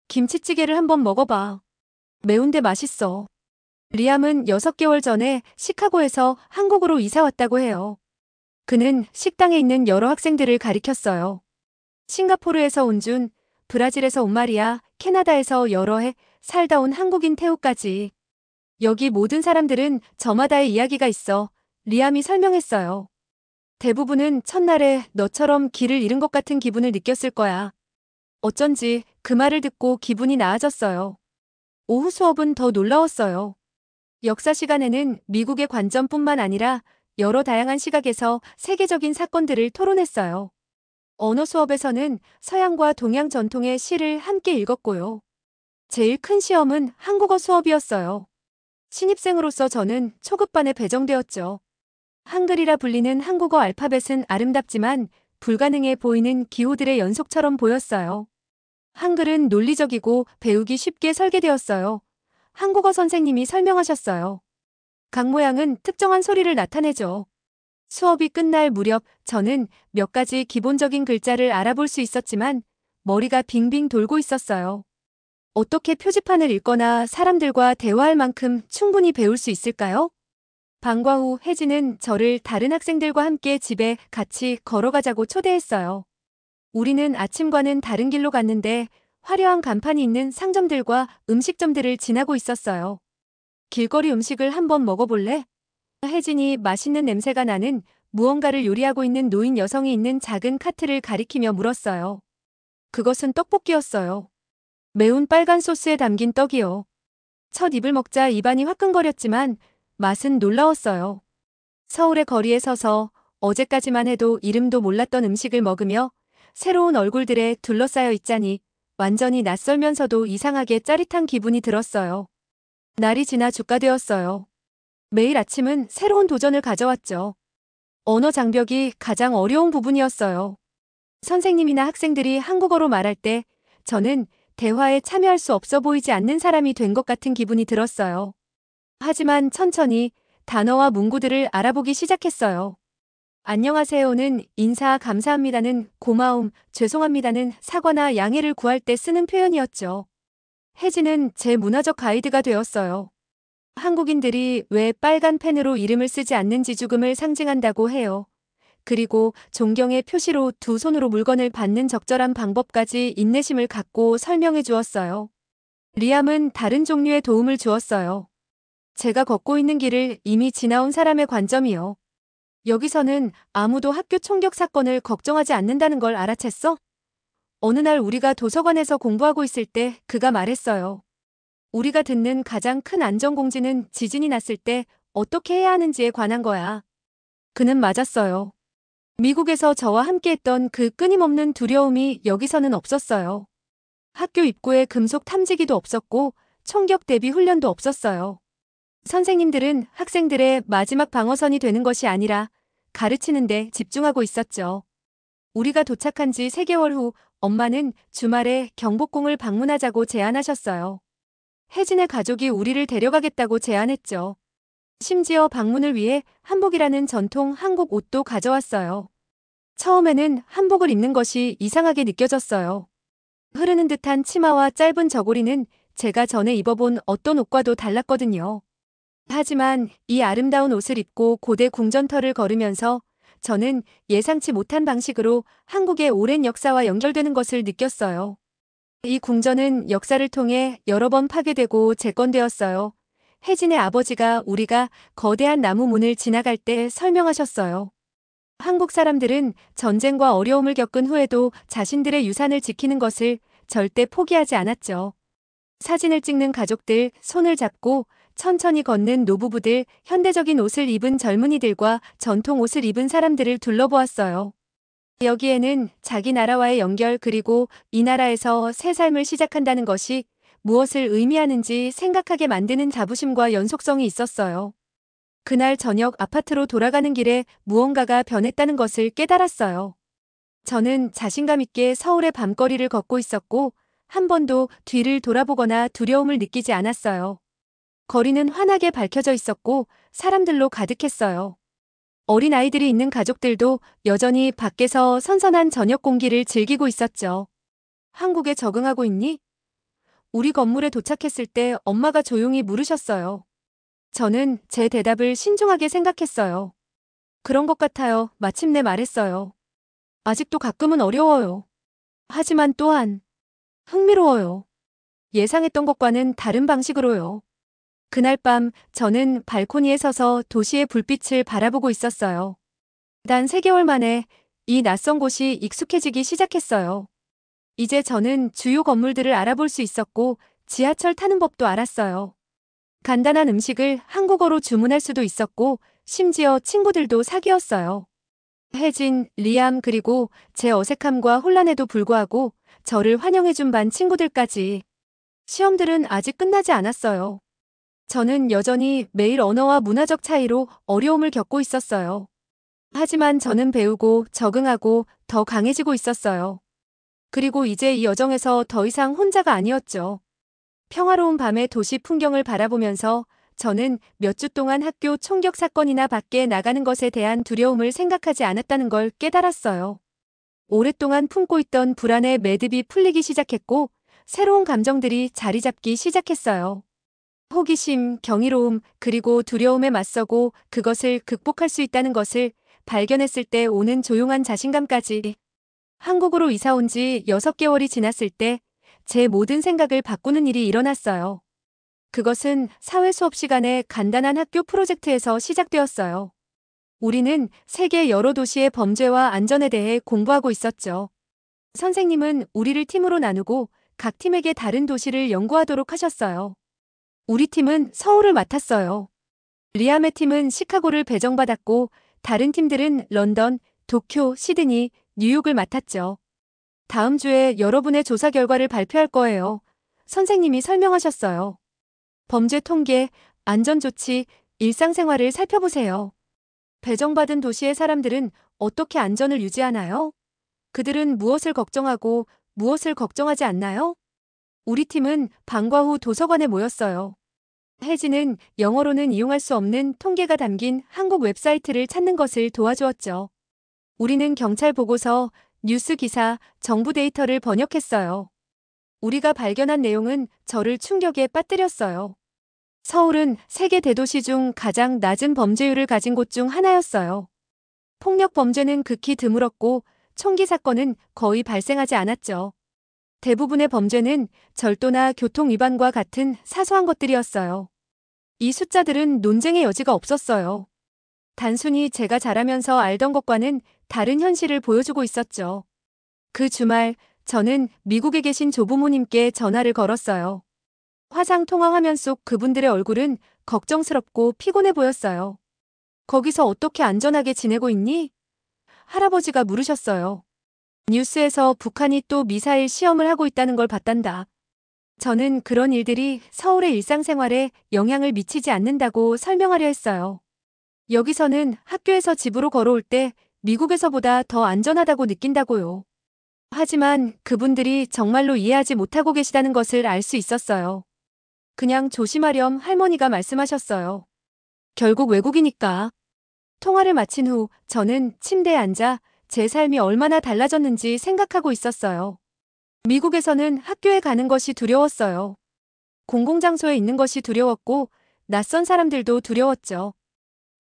김치찌개를 한번 먹어봐. 매운데 맛있어. 리암은 6개월 전에 시카고에서 한국으로 이사 왔다고 해요. 그는 식당에 있는 여러 학생들을 가리켰어요. 싱가포르에서 온 준, 브라질에서 온 마리아, 캐나다에서 여러 해 살다 온 한국인 태우까지. 여기 모든 사람들은 저마다의 이야기가 있어. 리암이 설명했어요. 대부분은 첫날에 너처럼 길을 잃은 것 같은 기분을 느꼈을 거야. 어쩐지 그 말을 듣고 기분이 나아졌어요. 오후 수업은 더 놀라웠어요. 역사 시간에는 미국의 관점뿐만 아니라 여러 다양한 시각에서 세계적인 사건들을 토론했어요. 언어 수업에서는 서양과 동양 전통의 시를 함께 읽었고요. 제일 큰 시험은 한국어 수업이었어요. 신입생으로서 저는 초급반에 배정되었죠. 한글이라 불리는 한국어 알파벳은 아름답지만 불가능해 보이는 기호들의 연속처럼 보였어요. 한글은 논리적이고 배우기 쉽게 설계되었어요. 한국어 선생님이 설명하셨어요. 각 모양은 특정한 소리를 나타내죠. 수업이 끝날 무렵 저는 몇 가지 기본적인 글자를 알아볼 수 있었지만 머리가 빙빙 돌고 있었어요. 어떻게 표지판을 읽거나 사람들과 대화할 만큼 충분히 배울 수 있을까요? 방과 후 혜진은 저를 다른 학생들과 함께 집에 같이 걸어가자고 초대했어요. 우리는 아침과는 다른 길로 갔는데 화려한 간판이 있는 상점들과 음식점들을 지나고 있었어요. 길거리 음식을 한번 먹어볼래? 혜진이 맛있는 냄새가 나는 무언가를 요리하고 있는 노인 여성이 있는 작은 카트를 가리키며 물었어요. 그것은 떡볶이였어요. 매운 빨간 소스에 담긴 떡이요. 첫 입을 먹자 입안이 화끈거렸지만 맛은 놀라웠어요. 서울의 거리에 서서 어제까지만 해도 이름도 몰랐던 음식을 먹으며 새로운 얼굴들에 둘러싸여 있자니 완전히 낯설면서도 이상하게 짜릿한 기분이 들었어요. 날이 지나 주가 되었어요. 매일 아침은 새로운 도전을 가져왔죠. 언어 장벽이 가장 어려운 부분이었어요. 선생님이나 학생들이 한국어로 말할 때 저는 대화에 참여할 수 없어 보이지 않는 사람이 된 것 같은 기분이 들었어요. 하지만 천천히 단어와 문구들을 알아보기 시작했어요. 안녕하세요는 인사, 감사합니다는 고마움, 죄송합니다는 사과나 양해를 구할 때 쓰는 표현이었죠. 혜진은 제 문화적 가이드가 되었어요. 한국인들이 왜 빨간 펜으로 이름을 쓰지 않는지 죽음을 상징한다고 해요. 그리고 존경의 표시로 두 손으로 물건을 받는 적절한 방법까지 인내심을 갖고 설명해 주었어요. 리암은 다른 종류의 도움을 주었어요. 제가 걷고 있는 길을 이미 지나온 사람의 관점이요. 여기서는 아무도 학교 총격 사건을 걱정하지 않는다는 걸 알아챘어? 어느 날 우리가 도서관에서 공부하고 있을 때 그가 말했어요. 우리가 듣는 가장 큰 안전공지는 지진이 났을 때 어떻게 해야 하는지에 관한 거야. 그는 맞았어요. 미국에서 저와 함께했던 그 끊임없는 두려움이 여기서는 없었어요. 학교 입구에 금속 탐지기도 없었고 총격 대비 훈련도 없었어요. 선생님들은 학생들의 마지막 방어선이 되는 것이 아니라 가르치는 데 집중하고 있었죠. 우리가 도착한 지 3개월 후 엄마는 주말에 경복궁을 방문하자고 제안하셨어요. 혜진의 가족이 우리를 데려가겠다고 제안했죠. 심지어 방문을 위해 한복이라는 전통 한국 옷도 가져왔어요. 처음에는 한복을 입는 것이 이상하게 느껴졌어요. 흐르는 듯한 치마와 짧은 저고리는 제가 전에 입어본 어떤 옷과도 달랐거든요. 하지만 이 아름다운 옷을 입고 고대 궁전터를 걸으면서 저는 예상치 못한 방식으로 한국의 오랜 역사와 연결되는 것을 느꼈어요. 이 궁전은 역사를 통해 여러 번 파괴되고 재건되었어요. 혜진의 아버지가 우리가 거대한 나무 문을 지나갈 때 설명하셨어요. 한국 사람들은 전쟁과 어려움을 겪은 후에도 자신들의 유산을 지키는 것을 절대 포기하지 않았죠. 사진을 찍는 가족들, 손을 잡고 천천히 걷는 노부부들, 현대적인 옷을 입은 젊은이들과 전통 옷을 입은 사람들을 둘러보았어요. 여기에는 자기 나라와의 연결 그리고 이 나라에서 새 삶을 시작한다는 것이 무엇을 의미하는지 생각하게 만드는 자부심과 연속성이 있었어요. 그날 저녁 아파트로 돌아가는 길에 무언가가 변했다는 것을 깨달았어요. 저는 자신감 있게 서울의 밤거리를 걷고 있었고 한 번도 뒤를 돌아보거나 두려움을 느끼지 않았어요. 거리는 환하게 밝혀져 있었고 사람들로 가득했어요. 어린아이들이 있는 가족들도 여전히 밖에서 선선한 저녁 공기를 즐기고 있었죠. 한국에 적응하고 있니? 우리 건물에 도착했을 때 엄마가 조용히 물으셨어요. 저는 제 대답을 신중하게 생각했어요. 그런 것 같아요. 마침내 말했어요. 아직도 가끔은 어려워요. 하지만 또한 흥미로워요. 예상했던 것과는 다른 방식으로요. 그날 밤 저는 발코니에 서서 도시의 불빛을 바라보고 있었어요. 단 3개월 만에 이 낯선 곳이 익숙해지기 시작했어요. 이제 저는 주요 건물들을 알아볼 수 있었고 지하철 타는 법도 알았어요. 간단한 음식을 한국어로 주문할 수도 있었고 심지어 친구들도 사귀었어요. 혜진, 리암 그리고 제 어색함과 혼란에도 불구하고 저를 환영해준 반 친구들까지. 시험들은 아직 끝나지 않았어요. 저는 여전히 매일 언어와 문화적 차이로 어려움을 겪고 있었어요. 하지만 저는 배우고 적응하고 더 강해지고 있었어요. 그리고 이제 이 여정에서 더 이상 혼자가 아니었죠. 평화로운 밤의 도시 풍경을 바라보면서 저는 몇 주 동안 학교 총격 사건이나 밖에 나가는 것에 대한 두려움을 생각하지 않았다는 걸 깨달았어요. 오랫동안 품고 있던 불안의 매듭이 풀리기 시작했고 새로운 감정들이 자리 잡기 시작했어요. 호기심, 경이로움, 그리고 두려움에 맞서고 그것을 극복할 수 있다는 것을 발견했을 때 오는 조용한 자신감까지. 한국으로 이사 온 지 6개월이 지났을 때 제 모든 생각을 바꾸는 일이 일어났어요. 그것은 사회 수업 시간에 간단한 학교 프로젝트에서 시작되었어요. 우리는 세계 여러 도시의 범죄와 안전에 대해 공부하고 있었죠. 선생님은 우리를 팀으로 나누고 각 팀에게 다른 도시를 연구하도록 하셨어요. 우리 팀은 서울을 맡았어요. 리암의 팀은 시카고를 배정받았고 다른 팀들은 런던, 도쿄, 시드니, 뉴욕을 맡았죠. 다음 주에 여러분의 조사 결과를 발표할 거예요. 선생님이 설명하셨어요. 범죄 통계, 안전조치, 일상생활을 살펴보세요. 배정받은 도시의 사람들은 어떻게 안전을 유지하나요? 그들은 무엇을 걱정하고 무엇을 걱정하지 않나요? 우리 팀은 방과 후 도서관에 모였어요. 혜진은 영어로는 이용할 수 없는 통계가 담긴 한국 웹사이트를 찾는 것을 도와주었죠. 우리는 경찰 보고서, 뉴스 기사, 정부 데이터를 번역했어요. 우리가 발견한 내용은 저를 충격에 빠뜨렸어요. 서울은 세계 대도시 중 가장 낮은 범죄율을 가진 곳 중 하나였어요. 폭력 범죄는 극히 드물었고 총기 사건은 거의 발생하지 않았죠. 대부분의 범죄는 절도나 교통 위반과 같은 사소한 것들이었어요. 이 숫자들은 논쟁의 여지가 없었어요. 단순히 제가 자라면서 알던 것과는 다른 현실을 보여주고 있었죠. 그 주말 저는 미국에 계신 조부모님께 전화를 걸었어요. 화상 통화 화면 속 그분들의 얼굴은 걱정스럽고 피곤해 보였어요. 거기서 어떻게 안전하게 지내고 있니? 할아버지가 물으셨어요. 뉴스에서 북한이 또 미사일 시험을 하고 있다는 걸 봤단다. 저는 그런 일들이 서울의 일상생활에 영향을 미치지 않는다고 설명하려 했어요. 여기서는 학교에서 집으로 걸어올 때 미국에서보다 더 안전하다고 느낀다고요. 하지만 그분들이 정말로 이해하지 못하고 계시다는 것을 알 수 있었어요. 그냥 조심하렴 할머니가 말씀하셨어요. 결국 외국이니까. 통화를 마친 후 저는 침대에 앉아 제 삶이 얼마나 달라졌는지 생각하고 있었어요. 미국에서는 학교에 가는 것이 두려웠어요. 공공장소에 있는 것이 두려웠고 낯선 사람들도 두려웠죠.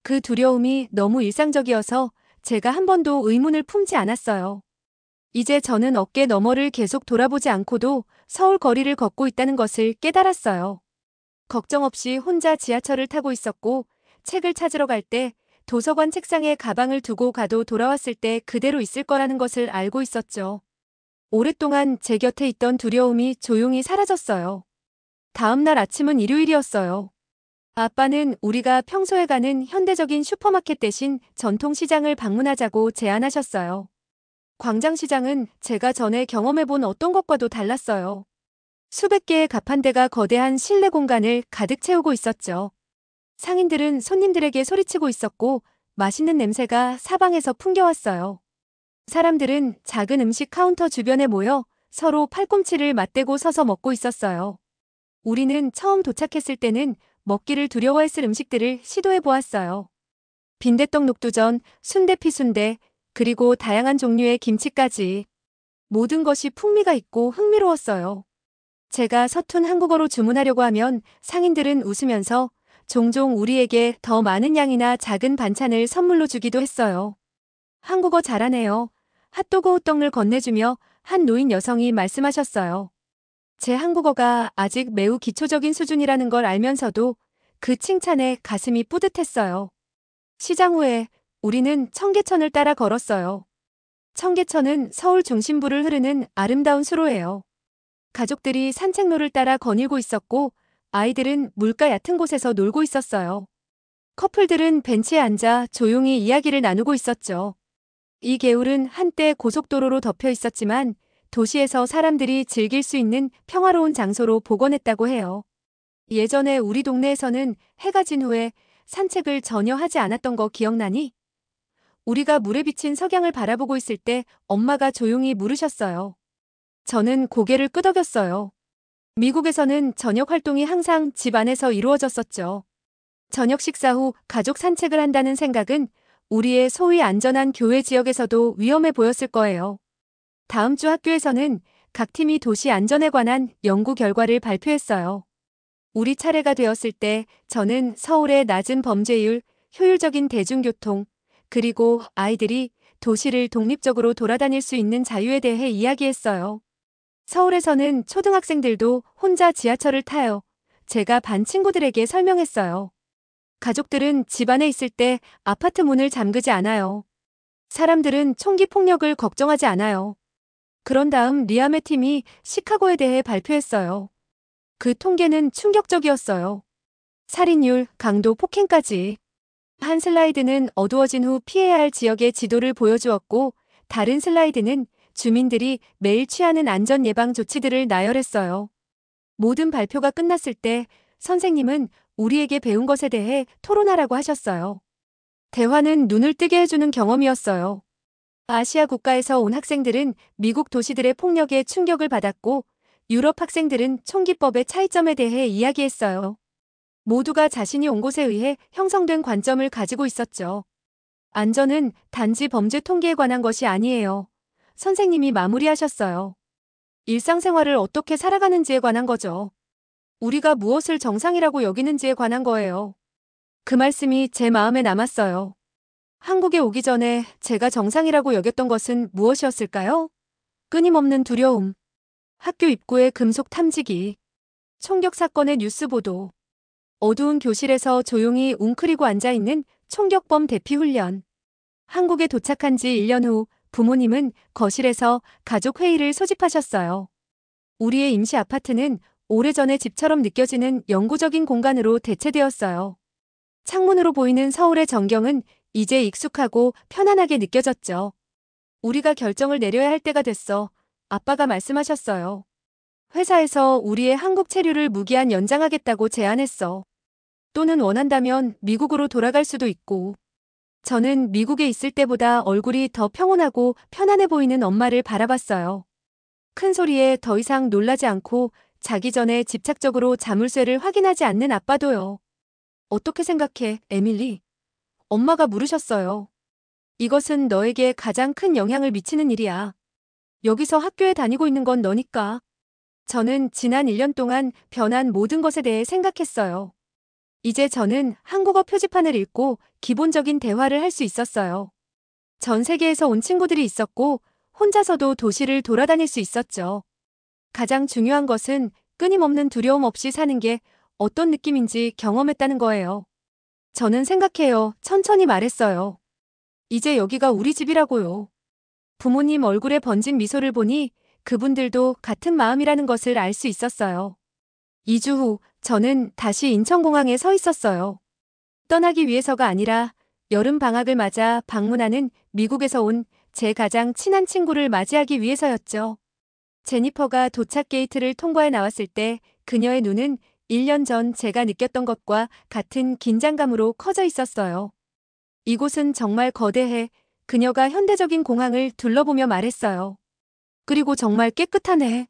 그 두려움이 너무 일상적이어서 제가 한 번도 의문을 품지 않았어요. 이제 저는 어깨 너머를 계속 돌아보지 않고도 서울 거리를 걷고 있다는 것을 깨달았어요. 걱정 없이 혼자 지하철을 타고 있었고 책을 찾으러 갈 때 도서관 책상에 가방을 두고 가도 돌아왔을 때 그대로 있을 거라는 것을 알고 있었죠. 오랫동안 제 곁에 있던 두려움이 조용히 사라졌어요. 다음 날 아침은 일요일이었어요. 아빠는 우리가 평소에 가는 현대적인 슈퍼마켓 대신 전통시장을 방문하자고 제안하셨어요. 광장시장은 제가 전에 경험해본 어떤 것과도 달랐어요. 수백 개의 가판대가 거대한 실내 공간을 가득 채우고 있었죠. 상인들은 손님들에게 소리치고 있었고 맛있는 냄새가 사방에서 풍겨왔어요. 사람들은 작은 음식 카운터 주변에 모여 서로 팔꿈치를 맞대고 서서 먹고 있었어요. 우리는 처음 도착했을 때는 먹기를 두려워했을 음식들을 시도해 보았어요. 빈대떡 녹두전, 순대 피순대, 그리고 다양한 종류의 김치까지. 모든 것이 풍미가 있고 흥미로웠어요. 제가 서툰 한국어로 주문하려고 하면 상인들은 웃으면서 종종 우리에게 더 많은 양이나 작은 반찬을 선물로 주기도 했어요. 한국어 잘하네요. 핫도그 호떡을 건네주며 한 노인 여성이 말씀하셨어요. 제 한국어가 아직 매우 기초적인 수준이라는 걸 알면서도 그 칭찬에 가슴이 뿌듯했어요. 시장 후에 우리는 청계천을 따라 걸었어요. 청계천은 서울 중심부를 흐르는 아름다운 수로예요. 가족들이 산책로를 따라 거닐고 있었고 아이들은 물가 얕은 곳에서 놀고 있었어요. 커플들은 벤치에 앉아 조용히 이야기를 나누고 있었죠. 이 개울은 한때 고속도로로 덮여 있었지만 도시에서 사람들이 즐길 수 있는 평화로운 장소로 복원했다고 해요. 예전에 우리 동네에서는 해가 진 후에 산책을 전혀 하지 않았던 거 기억나니? 우리가 물에 비친 석양을 바라보고 있을 때 엄마가 조용히 물으셨어요. 저는 고개를 끄덕였어요. 미국에서는 저녁 활동이 항상 집 안에서 이루어졌었죠. 저녁 식사 후 가족 산책을 한다는 생각은 우리의 소위 안전한 교외 지역에서도 위험해 보였을 거예요. 다음 주 학교에서는 각 팀이 도시 안전에 관한 연구 결과를 발표했어요. 우리 차례가 되었을 때 저는 서울의 낮은 범죄율, 효율적인 대중교통, 그리고 아이들이 도시를 독립적으로 돌아다닐 수 있는 자유에 대해 이야기했어요. 서울에서는 초등학생들도 혼자 지하철을 타요. 제가 반 친구들에게 설명했어요. 가족들은 집 안에 있을 때 아파트 문을 잠그지 않아요. 사람들은 총기 폭력을 걱정하지 않아요. 그런 다음 리암의 팀이 시카고에 대해 발표했어요. 그 통계는 충격적이었어요. 살인율, 강도, 폭행까지. 한 슬라이드는 어두워진 후 피해야 할 지역의 지도를 보여주었고 다른 슬라이드는 주민들이 매일 취하는 안전 예방 조치들을 나열했어요. 모든 발표가 끝났을 때 선생님은 우리에게 배운 것에 대해 토론하라고 하셨어요. 대화는 눈을 뜨게 해주는 경험이었어요. 아시아 국가에서 온 학생들은 미국 도시들의 폭력에 충격을 받았고 유럽 학생들은 총기법의 차이점에 대해 이야기했어요. 모두가 자신이 온 곳에 의해 형성된 관점을 가지고 있었죠. 안전은 단지 범죄 통계에 관한 것이 아니에요. 선생님이 마무리하셨어요. 일상생활을 어떻게 살아가는지에 관한 거죠. 우리가 무엇을 정상이라고 여기는지에 관한 거예요. 그 말씀이 제 마음에 남았어요. 한국에 오기 전에 제가 정상이라고 여겼던 것은 무엇이었을까요? 끊임없는 두려움, 학교 입구의 금속 탐지기, 총격 사건의 뉴스 보도, 어두운 교실에서 조용히 웅크리고 앉아있는 총격범 대피 훈련. 한국에 도착한 지 1년 후 부모님은 거실에서 가족 회의를 소집하셨어요. 우리의 임시 아파트는 오래전의 집처럼 느껴지는 영구적인 공간으로 대체되었어요. 창문으로 보이는 서울의 전경은 이제 익숙하고 편안하게 느껴졌죠. 우리가 결정을 내려야 할 때가 됐어. 아빠가 말씀하셨어요. 회사에서 우리의 한국 체류를 무기한 연장하겠다고 제안했어. 또는 원한다면 미국으로 돌아갈 수도 있고. 저는 미국에 있을 때보다 얼굴이 더 평온하고 편안해 보이는 엄마를 바라봤어요. 큰 소리에 더 이상 놀라지 않고 자기 전에 집착적으로 자물쇠를 확인하지 않는 아빠도요. 어떻게 생각해, 에밀리? 엄마가 물으셨어요. 이것은 너에게 가장 큰 영향을 미치는 일이야. 여기서 학교에 다니고 있는 건 너니까. 저는 지난 1년 동안 변한 모든 것에 대해 생각했어요. 이제 저는 한국어 표지판을 읽고 기본적인 대화를 할 수 있었어요. 전 세계에서 온 친구들이 있었고 혼자서도 도시를 돌아다닐 수 있었죠. 가장 중요한 것은 끊임없는 두려움 없이 사는 게 어떤 느낌인지 경험했다는 거예요. 저는 생각해요. 천천히 말했어요. 이제 여기가 우리 집이라고요. 부모님 얼굴에 번진 미소를 보니 그분들도 같은 마음이라는 것을 알 수 있었어요. 2주 후 저는 다시 인천공항에 서 있었어요. 떠나기 위해서가 아니라 여름 방학을 맞아 방문하는 미국에서 온 제 가장 친한 친구를 맞이하기 위해서였죠. 제니퍼가 도착 게이트를 통과해 나왔을 때 그녀의 눈은 1년 전 제가 느꼈던 것과 같은 긴장감으로 커져 있었어요. 이곳은 정말 거대해. 그녀가 현대적인 공항을 둘러보며 말했어요. 그리고 정말 깨끗하네.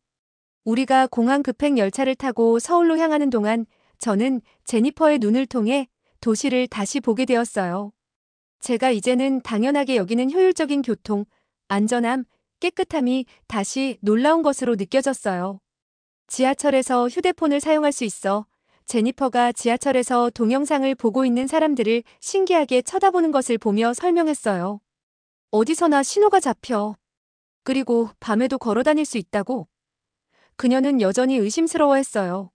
우리가 공항 급행 열차를 타고 서울로 향하는 동안 저는 제니퍼의 눈을 통해 도시를 다시 보게 되었어요. 제가 이제는 당연하게 여기는 효율적인 교통, 안전함, 깨끗함이 다시 놀라운 것으로 느껴졌어요. 지하철에서 휴대폰을 사용할 수 있어 제니퍼가 지하철에서 동영상을 보고 있는 사람들을 신기하게 쳐다보는 것을 보며 설명했어요. 어디서나 신호가 잡혀. 그리고 밤에도 걸어 다닐 수 있다고. 그녀는 여전히 의심스러워했어요.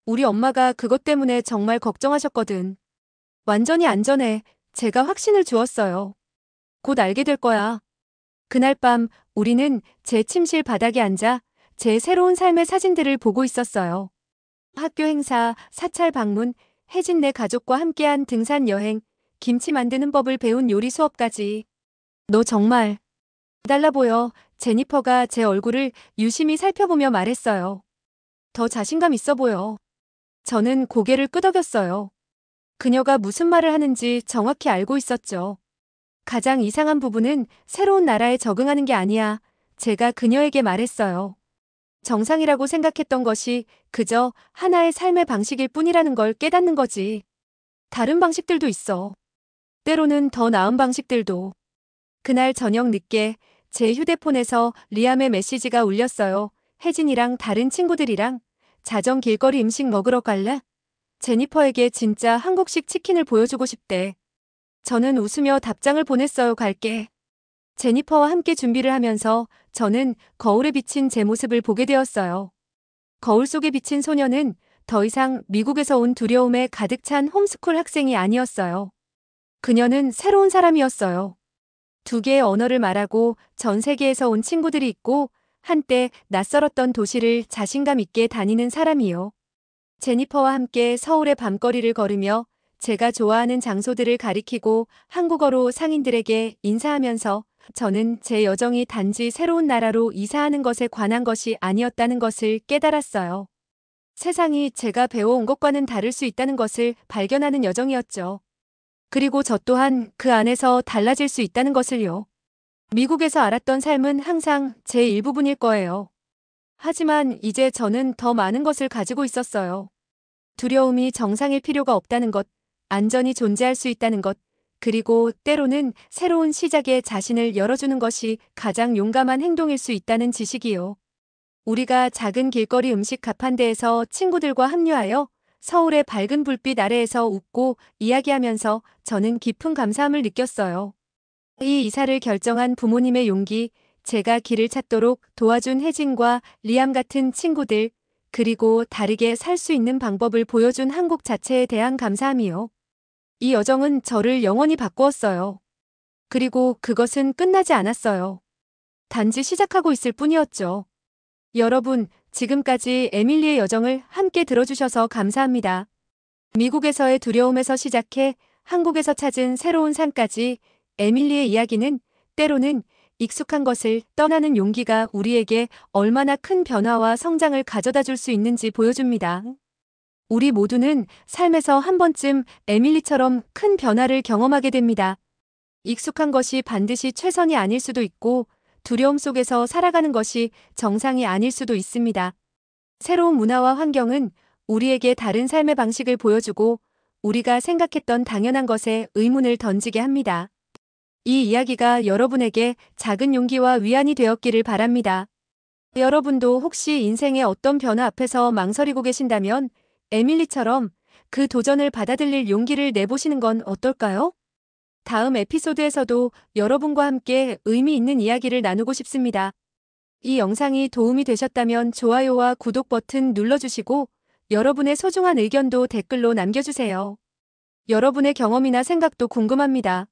우리 엄마가 그것 때문에 정말 걱정하셨거든. 완전히 안전해. 제가 확신을 주었어요. 곧 알게 될 거야. 그날 밤 우리는 제 침실 바닥에 앉아 제 새로운 삶의 사진들을 보고 있었어요. 학교 행사, 사찰 방문, 혜진네 가족과 함께한 등산 여행, 김치 만드는 법을 배운 요리 수업까지. 너 정말 달라 보여. 제니퍼가 제 얼굴을 유심히 살펴보며 말했어요. 더 자신감 있어 보여. 저는 고개를 끄덕였어요. 그녀가 무슨 말을 하는지 정확히 알고 있었죠. 가장 이상한 부분은 새로운 나라에 적응하는 게 아니야. 제가 그녀에게 말했어요. 정상이라고 생각했던 것이 그저 하나의 삶의 방식일 뿐이라는 걸 깨닫는 거지. 다른 방식들도 있어. 때로는 더 나은 방식들도. 그날 저녁 늦게 제 휴대폰에서 리암의 메시지가 울렸어요. 혜진이랑 다른 친구들이랑 자정 길거리 음식 먹으러 갈래? 제니퍼에게 진짜 한국식 치킨을 보여주고 싶대. 저는 웃으며 답장을 보냈어요. 갈게. 제니퍼와 함께 준비를 하면서 저는 거울에 비친 제 모습을 보게 되었어요. 거울 속에 비친 소녀는 더 이상 미국에서 온 두려움에 가득 찬 홈스쿨 학생이 아니었어요. 그녀는 새로운 사람이었어요. 두 개의 언어를 말하고 전 세계에서 온 친구들이 있고 한때 낯설었던 도시를 자신감 있게 다니는 사람이요. 제니퍼와 함께 서울의 밤거리를 걸으며 제가 좋아하는 장소들을 가리키고 한국어로 상인들에게 인사하면서 저는 제 여정이 단지 새로운 나라로 이사하는 것에 관한 것이 아니었다는 것을 깨달았어요. 세상이 제가 배워온 것과는 다를 수 있다는 것을 발견하는 여정이었죠. 그리고 저 또한 그 안에서 달라질 수 있다는 것을요. 미국에서 알았던 삶은 항상 제 일부분일 거예요. 하지만 이제 저는 더 많은 것을 가지고 있었어요. 두려움이 정상일 필요가 없다는 것, 안전이 존재할 수 있다는 것, 그리고 때로는 새로운 시작에 자신을 열어주는 것이 가장 용감한 행동일 수 있다는 지식이요. 우리가 작은 길거리 음식 가판대에서 친구들과 합류하여 서울의 밝은 불빛 아래에서 웃고 이야기하면서 저는 깊은 감사함을 느꼈어요. 이 이사를 결정한 부모님의 용기, 제가 길을 찾도록 도와준 혜진과 리암 같은 친구들, 그리고 다르게 살 수 있는 방법을 보여준 한국 자체에 대한 감사함이요. 이 여정은 저를 영원히 바꾸었어요. 그리고 그것은 끝나지 않았어요. 단지 시작하고 있을 뿐이었죠. 여러분, 지금까지 에밀리의 여정을 함께 들어주셔서 감사합니다. 미국에서의 두려움에서 시작해 한국에서 찾은 새로운 삶까지 에밀리의 이야기는 때로는 익숙한 것을 떠나는 용기가 우리에게 얼마나 큰 변화와 성장을 가져다 줄 수 있는지 보여줍니다. 우리 모두는 삶에서 한 번쯤 에밀리처럼 큰 변화를 경험하게 됩니다. 익숙한 것이 반드시 최선이 아닐 수도 있고 두려움 속에서 살아가는 것이 정상이 아닐 수도 있습니다. 새로운 문화와 환경은 우리에게 다른 삶의 방식을 보여주고 우리가 생각했던 당연한 것에 의문을 던지게 합니다. 이 이야기가 여러분에게 작은 용기와 위안이 되었기를 바랍니다. 여러분도 혹시 인생의 어떤 변화 앞에서 망설이고 계신다면 에밀리처럼 그 도전을 받아들일 용기를 내보시는 건 어떨까요? 다음 에피소드에서도 여러분과 함께 의미 있는 이야기를 나누고 싶습니다. 이 영상이 도움이 되셨다면 좋아요와 구독 버튼 눌러주시고 여러분의 소중한 의견도 댓글로 남겨주세요. 여러분의 경험이나 생각도 궁금합니다.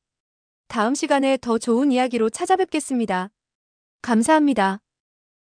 다음 시간에 더 좋은 이야기로 찾아뵙겠습니다. 감사합니다.